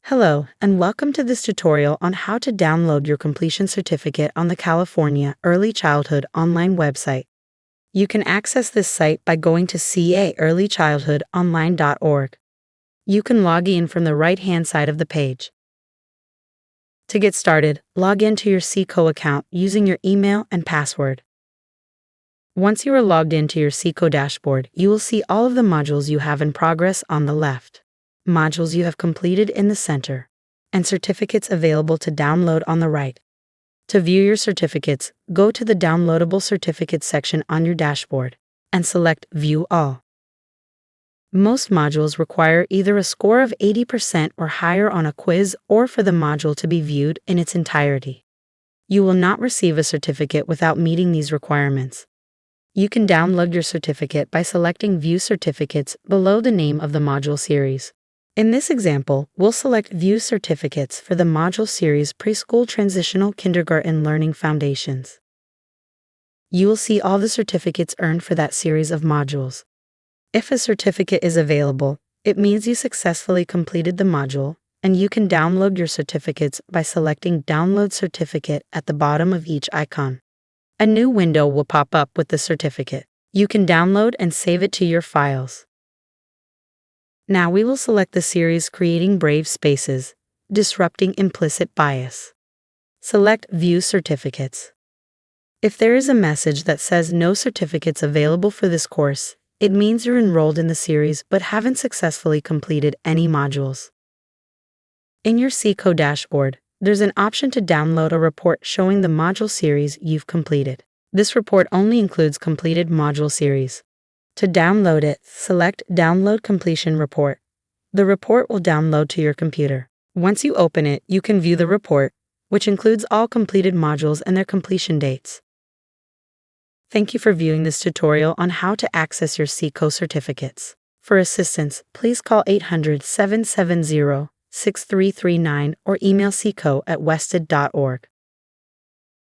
Hello, and welcome to this tutorial on how to download your completion certificate on the California Early Childhood online website. You can access this site by going to caearlychildhoodonline.org. You can log in from the right-hand side of the page. To get started, log into your CECO account using your email and password. Once you are logged into your CECO dashboard, you will see all of the modules you have in progress on the left, modules you have completed in the center, and certificates available to download on the right. To view your certificates, go to the Downloadable Certificates section on your dashboard and select View All. Most modules require either a score of 80% or higher on a quiz or for the module to be viewed in its entirety. You will not receive a certificate without meeting these requirements. You can download your certificate by selecting View Certificates below the name of the module series. In this example, we'll select View Certificates for the module series Preschool Transitional Kindergarten Learning Foundations. You will see all the certificates earned for that series of modules. If a certificate is available, it means you successfully completed the module, and you can download your certificates by selecting Download Certificate at the bottom of each icon. A new window will pop up with the certificate. You can download and save it to your files. Now we will select the series Creating Brave Spaces, Disrupting Implicit Bias. Select View Certificates. If there is a message that says no certificates available for this course, it means you're enrolled in the series but haven't successfully completed any modules. In your CECO dashboard, there's an option to download a report showing the module series you've completed. This report only includes completed module series. To download it, select Download Completion Report. The report will download to your computer. Once you open it, you can view the report, which includes all completed modules and their completion dates. Thank you for viewing this tutorial on how to access your CECO certificates. For assistance, please call 800-770-6339 or email ceco@wested.org.